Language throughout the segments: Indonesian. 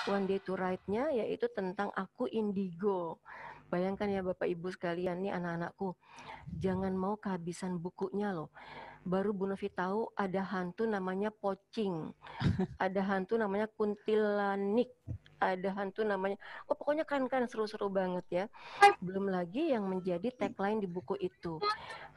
One Day to Write-nya yaitu tentang aku indigo. Bayangkan ya Bapak Ibu sekalian nih anak-anakku, jangan mau kehabisan bukunya loh. Baru Bu Novi tahu ada hantu namanya pocing, ada hantu namanya kuntilanik, ada hantu namanya, oh pokoknya keren-keren, seru-seru banget ya. Belum lagi yang menjadi tagline di buku itu.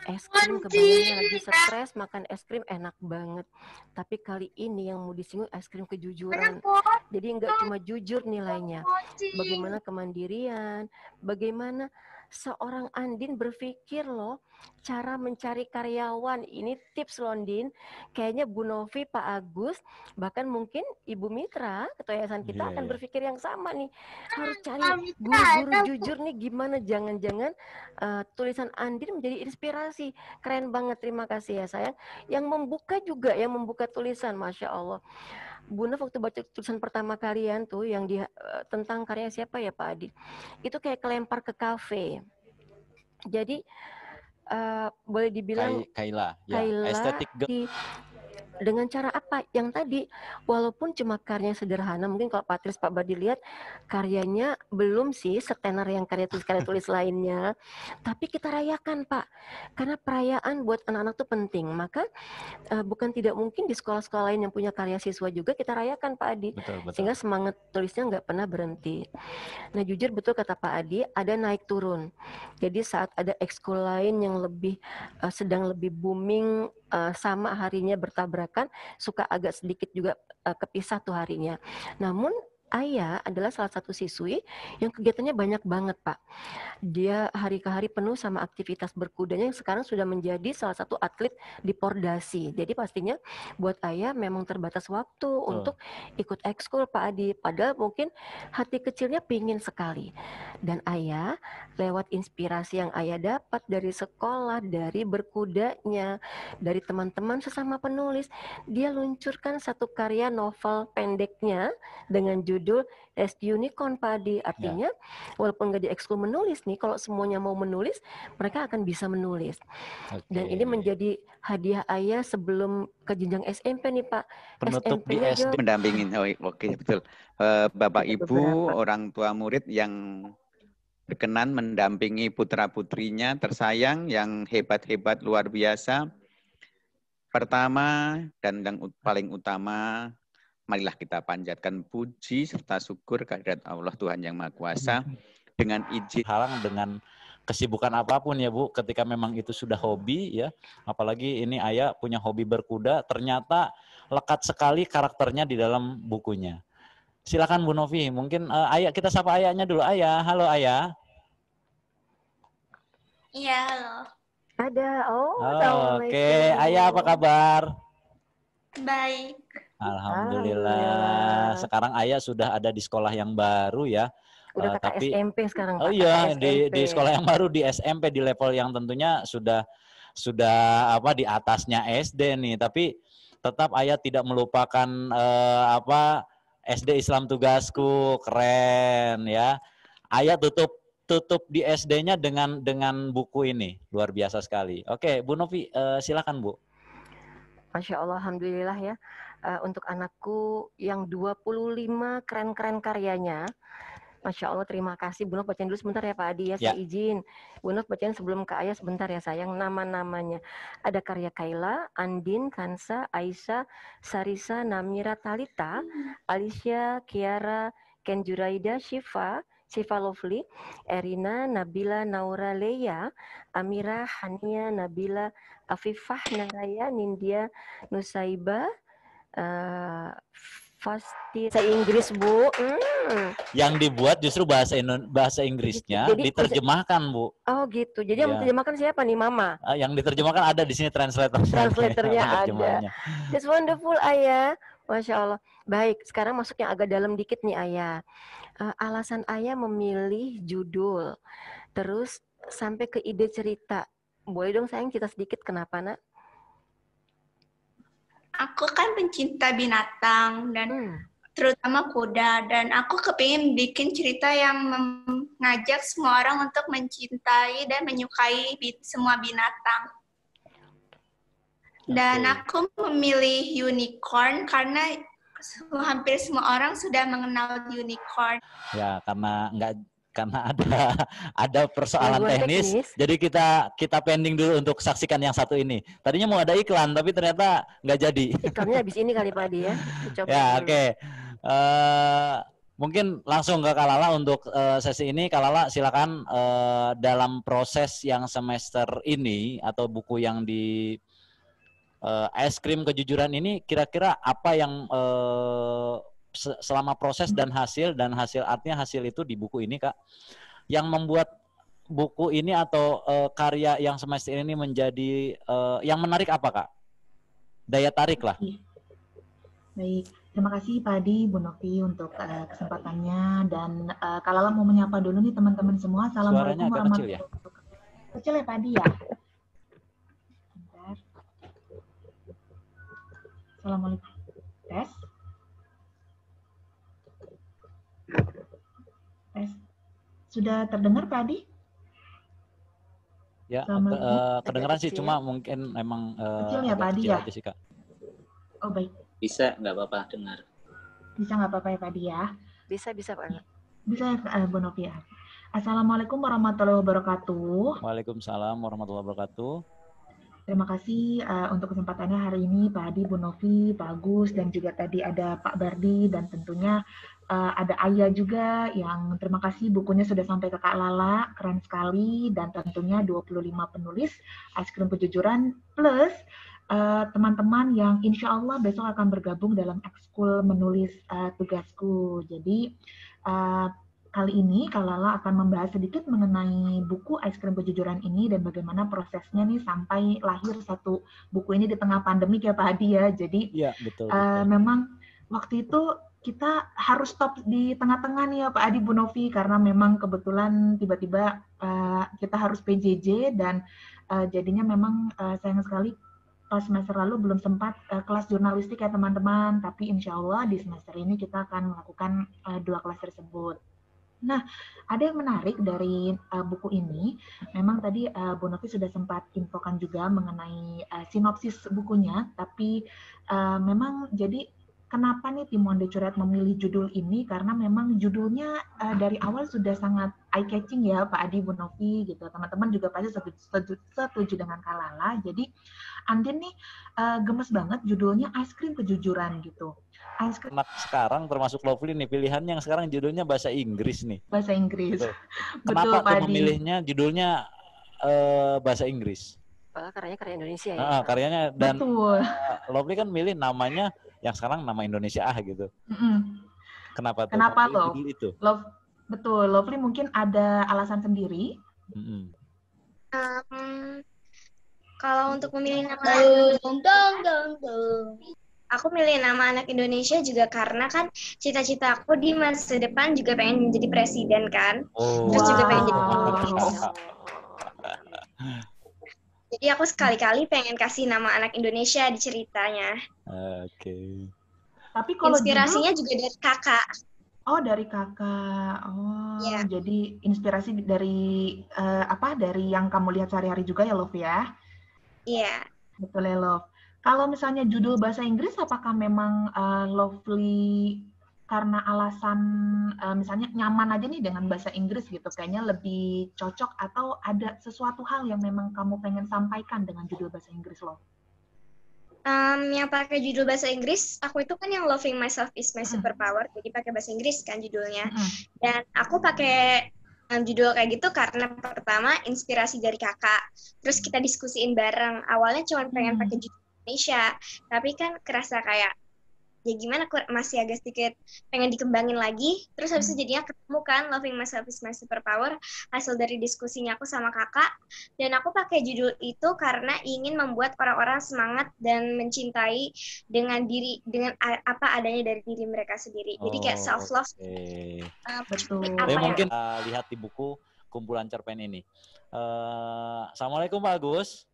Es krim, kebayangnya lagi stres makan es krim enak banget. Tapi kali ini yang mau disinggung es krim kejujuran. Jadi nggak cuma jujur nilainya. Bagaimana kemandirian, bagaimana seorang Andin berpikir loh, cara mencari karyawan. Ini tips Londin. Kayaknya Bu Novi, Pak Agus, bahkan mungkin Ibu Mitra, Ketua Yayasan kita akan berpikir yang sama nih. Harus cari guru-guru jujur nih gimana, jangan-jangan tulisan Andin menjadi inspirasi. Keren banget, terima kasih ya sayang. Yang membuka juga, yang membuka tulisan, Masya Allah. Bunda waktu baca tulisan pertama kalian tuh yang tentang karya siapa ya Pak Adi, itu kayak kelempar ke kafe. Jadi boleh dibilang Kaila, ya, Kaila estetik dengan cara apa? Yang tadi, walaupun cuma karyanya sederhana, mungkin kalau Patris Pak Badi lihat, karyanya belum sih setenar yang karya tulis lainnya, tapi kita rayakan Pak, karena perayaan buat anak-anak tuh penting. Maka bukan tidak mungkin di sekolah-sekolah lain yang punya karya siswa juga kita rayakan Pak Adi, sehingga semangat tulisnya nggak pernah berhenti. Nah jujur betul kata Pak Adi, ada naik turun. Jadi saat ada ekskul lain yang lebih sedang lebih booming, sama harinya bertabrakan, suka agak sedikit juga kepisah tuh harinya. Namun Ayah adalah salah satu siswi yang kegiatannya banyak banget Pak. Dia hari ke hari penuh sama aktivitas berkudanya yang sekarang sudah menjadi salah satu atlet di Pordasi. Jadi pastinya buat Ayah memang terbatas waktu untuk ikut ekskul Pak Adi. Padahal mungkin hati kecilnya pingin sekali. Dan Ayah lewat inspirasi yang Ayah dapat dari sekolah, dari berkudanya, dari teman-teman sesama penulis, dia luncurkan satu karya novel pendeknya dengan judul Es Unicorn Pak Adi. Artinya walaupun nggak di ekskul menulis nih, kalau semuanya mau menulis, mereka akan bisa menulis. Dan ini menjadi hadiah Ayah sebelum ke jenjang SMP nih Pak. Penutup di SD mendampingin. Oke, betul. Bapak Ibu, orang tua murid yang berkenan mendampingi putra-putrinya tersayang yang hebat-hebat luar biasa. Pertama dan yang paling utama, marilah kita panjatkan puji serta syukur kehadirat Allah Tuhan Yang Maha Kuasa dengan izin halang dengan kesibukan apapun ya Bu, ketika memang itu sudah hobi ya, apalagi ini Ayah punya hobi berkuda, ternyata lekat sekali karakternya di dalam bukunya. Silakan Bu Novi, mungkin Ayah, kita sapa Ayahnya dulu. Ayah, halo Ayah. Iya, halo. Ada, Oke, Ayah apa kabar? Baik. Alhamdulillah. Sekarang Ayah sudah ada di sekolah yang baru ya. Udah tapi SMP sekarang Pak. Oh iya, di sekolah yang baru di SMP di level yang tentunya sudah apa di atasnya SD nih, tapi tetap Ayah tidak melupakan SD Islam Tugasku, keren ya. Ayah tutup di SD-nya dengan buku ini, luar biasa sekali. Oke, Bu Novi, silakan Bu. Masya Allah, alhamdulillah ya. Untuk anakku yang 25 keren-keren karyanya. Masya Allah, terima kasih. Bu Nof bacain dulu sebentar ya Pak Adi ya, saya izin. Bu Nof bacain sebelum ke Ayah sebentar ya sayang, nama-namanya. Ada karya Kaila, Andin, Kansa, Aisyah, Sarisa, Namira, Talita, Alicia, Kiara, Ken Juraida, Shiva Lovely, Erina, Nabila, Naura, Leia, Amira, Hania, Nabila, Afifah, Naraya, Nindya, Nusaiba, pasti bahasa Inggris Bu. Yang dibuat justru bahasa Inggrisnya jadi, diterjemahkan Bu. Oh gitu. Jadi yang diterjemahkan siapa nih Mama? Yang diterjemahkan ada di sini translatornya ada. It's wonderful Ayah. Masya Allah. Baik, sekarang masuk yang agak dalam dikit nih Ayah. Alasan Ayah memilih judul, terus sampai ke ide cerita. Boleh dong sayang cerita sedikit kenapa nak? Aku kan pencinta binatang dan terutama kuda, dan aku kepingin bikin cerita yang mengajak semua orang untuk mencintai dan menyukai semua binatang. Dan aku memilih unicorn karena hampir semua orang sudah mengenal unicorn. Ya, karena ada persoalan Gangguan teknis, teknis. jadi kita pending dulu untuk saksikan yang satu ini. Tadinya mau ada iklan, tapi ternyata nggak jadi. Iklannya habis ini kali Pak Adi ya. Coba Ya, dulu. oke. Mungkin langsung ke Kalala untuk sesi ini. Kalala, silakan dalam proses yang semester ini atau buku yang di es krim kejujuran ini, kira-kira apa yang selama proses dan hasil artinya hasil itu di buku ini Kak, yang membuat buku ini atau karya yang semester ini menjadi yang menarik apa Kak? Daya tarik lah. Baik, terima kasih Pak Adi, Bu Novi untuk kesempatannya, dan Kalala mau menyapa dulu nih teman-teman semua. Suaranya Assalamualaikum agak kecil ya? warahmatullahi wabarakatuh. Kecil ya Pak Adi ya? Bentar. Assalamualaikum. Tes. Tes. Sudah terdengar Pak Adi? Ya, Assalamualaikum. kedengeran sih, kecil. cuma mungkin emang Kecil ya, agak Pak Adi, kecil ya? aja sih Kak. Oh baik, Bisa, nggak apa-apa dengar. bisa nggak apa-apa ya Pak Adi ya? Bisa Pak. Bisa ya Bu Novi ya? Assalamualaikum warahmatullahi wabarakatuh. Waalaikumsalam warahmatullahi wabarakatuh. Terima kasih untuk kesempatannya hari ini Pak Adi, Bu Novi, Pak Agus, dan juga tadi ada Pak Bardi, dan tentunya ada Ayah juga yang terima kasih bukunya sudah sampai ke Kak Lala, keren sekali, dan tentunya 25 penulis Es Krim Kejujuran plus teman-teman yang insya Allah besok akan bergabung dalam ekskul menulis tugasku. Jadi kali ini Kak Lala akan membahas sedikit mengenai buku Es Krim Kejujuran ini dan bagaimana prosesnya nih sampai lahir satu buku ini di tengah pandemik ya Pak Adi ya. Jadi Iya, betul. memang waktu itu kita harus stop di tengah-tengah nih ya Pak Adi, Bu Novi, karena memang kebetulan tiba-tiba kita harus PJJ dan jadinya memang sayang sekali pas semester lalu belum sempat kelas jurnalistik ya teman-teman, tapi insya Allah di semester ini kita akan melakukan 2 kelas tersebut. Nah, ada yang menarik dari buku ini, memang tadi Bu Novi sudah sempat infokan juga mengenai sinopsis bukunya, tapi memang jadi kenapa nih Timon de Curet memilih judul ini, karena memang judulnya dari awal sudah sangat eye-catching ya Pak Adi, Bu Novi gitu. Teman-teman juga pasti setuju dengan Kak Lala. Jadi Andin nih gemes banget judulnya Es Krim Kejujuran gitu. Anak sekarang termasuk Lovely nih, pilihan yang sekarang judulnya bahasa Inggris nih. Bahasa Inggris. Betul. Betul, Kenapa Pak tuh Adi. memilihnya judulnya bahasa Inggris? Karyanya karya Indonesia ya. Karyanya, dan Betul. Lovely kan milih namanya yang sekarang nama Indonesia gitu. Kenapa tuh? Kenapa memilih tuh? judul itu? Betul, Lovely mungkin ada alasan sendiri. Kalau untuk memilih nama aku milih nama anak Indonesia juga karena kan cita-cita aku di masa depan juga pengen menjadi presiden kan. Terus juga pengen jadi penulis. Jadi aku sekali-kali pengen kasih nama anak Indonesia di ceritanya. Oke. Tapi kalau inspirasinya juga dari kakak. Oh, dari kakak. Oh, ya. Jadi inspirasi dari dari yang kamu lihat sehari-hari juga ya, Love ya? Iya. Betul ya, Love. Kalau misalnya judul bahasa Inggris, apakah memang Lovely karena alasan misalnya nyaman aja nih dengan bahasa Inggris gitu, kayaknya lebih cocok, atau ada sesuatu hal yang memang kamu pengen sampaikan dengan judul bahasa Inggris, Love? Yang pakai judul bahasa Inggris, aku itu kan yang Loving Myself is My Superpower, jadi pakai bahasa Inggris kan judulnya. Dan aku pakai judul kayak gitu karena pertama inspirasi dari kakak, terus kita diskusiin bareng. Awalnya cuma pengen pakai judul Indonesia, tapi kan kerasa kayak ya gimana, masih agak sedikit pengen dikembangin lagi. Terus habis itu jadinya ketemu kan Loving Myself is My Superpower, hasil dari diskusinya aku sama kakak. Dan aku pakai judul itu karena ingin membuat orang-orang semangat dan mencintai dengan apa adanya dari diri mereka sendiri. Jadi kayak self love. Betul. Mungkin lihat di buku kumpulan cerpen ini. Assalamualaikum Pak Agus.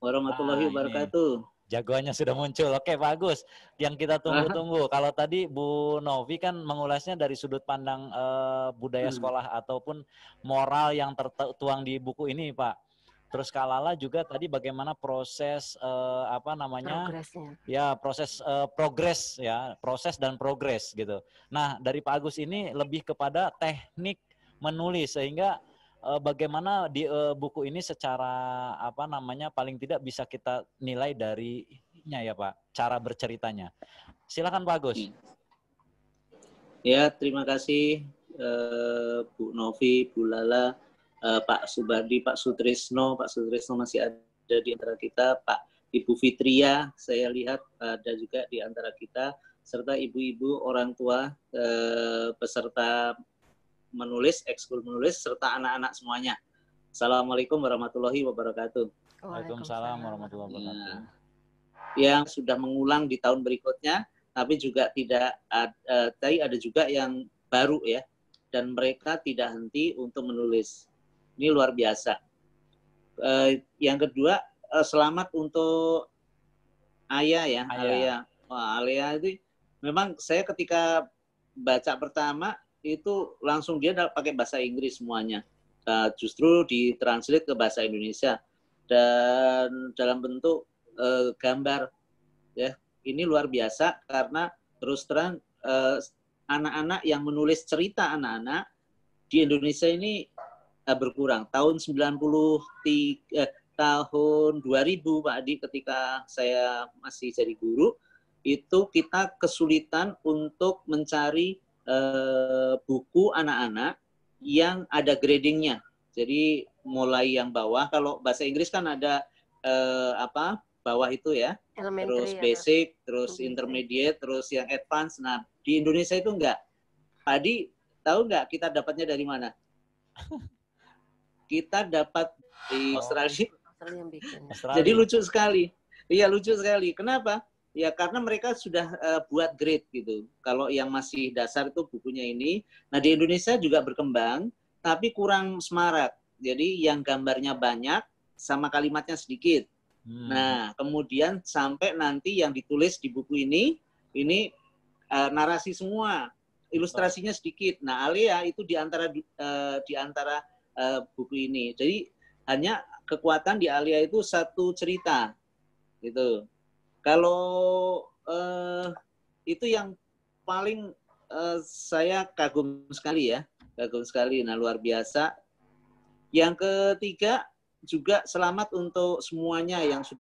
Warahmatullahi wabarakatuh. Jagoannya sudah muncul. Oke Pak Agus, yang kita tunggu-tunggu. Kalau tadi Bu Novi kan mengulasnya dari sudut pandang budaya sekolah ataupun moral yang tertuang di buku ini Pak. Terus Kak Lala juga tadi bagaimana proses apa namanya? Progresnya. Ya, proses progres ya, proses dan progres gitu. Nah, dari Pak Agus ini lebih kepada teknik menulis sehingga bagaimana di buku ini secara apa namanya paling tidak bisa kita nilai darinya ya Pak, cara berceritanya. Silakan Pak Agus. Ya, terima kasih Bu Novi, Bu Lala, Pak Subardi, Pak Sutrisno masih ada di antara kita, Pak Ibu Fitria, saya lihat ada juga di antara kita, serta ibu-ibu, orang tua, peserta menulis, ekskul menulis, serta anak-anak semuanya. Assalamualaikum warahmatullahi wabarakatuh. Waalaikumsalam warahmatullahi wabarakatuh. Yang sudah mengulang di tahun berikutnya, tapi juga tadi ada juga yang baru ya, dan mereka tidak henti untuk menulis. Ini luar biasa. Yang kedua, selamat untuk Aya ya, Alia. Wah, Alia itu memang saya ketika baca pertama itu langsung dia pakai bahasa Inggris semuanya. Justru ditranslate ke bahasa Indonesia dan dalam bentuk gambar ya. Ini luar biasa karena terus terang anak-anak yang menulis cerita anak-anak di Indonesia ini berkurang. Tahun 2000 Pak Adi, ketika saya masih jadi guru, itu kita kesulitan untuk mencari buku anak-anak yang ada gradingnya. Jadi mulai yang bawah, kalau bahasa Inggris kan ada bawah itu ya, terus basic, terus intermediate, terus yang advance. Nah, di Indonesia itu enggak. Pak Adi, tahu enggak kita dapatnya dari mana? Kita dapat di Australia. Jadi lucu sekali. Iya, lucu sekali. Kenapa? Ya karena mereka sudah buat grade gitu. Kalau yang masih dasar itu bukunya ini. Nah, di Indonesia juga berkembang, tapi kurang semarak. Jadi yang gambarnya banyak sama kalimatnya sedikit. Nah, kemudian sampai nanti yang ditulis di buku ini narasi semua, ilustrasinya sedikit. Nah, Alia itu di antara buku ini. Jadi hanya kekuatan di Alia itu satu cerita, gitu. Kalau itu yang paling saya kagum sekali ya, kagum sekali. Nah, luar biasa. Yang ketiga juga selamat untuk semuanya yang sudah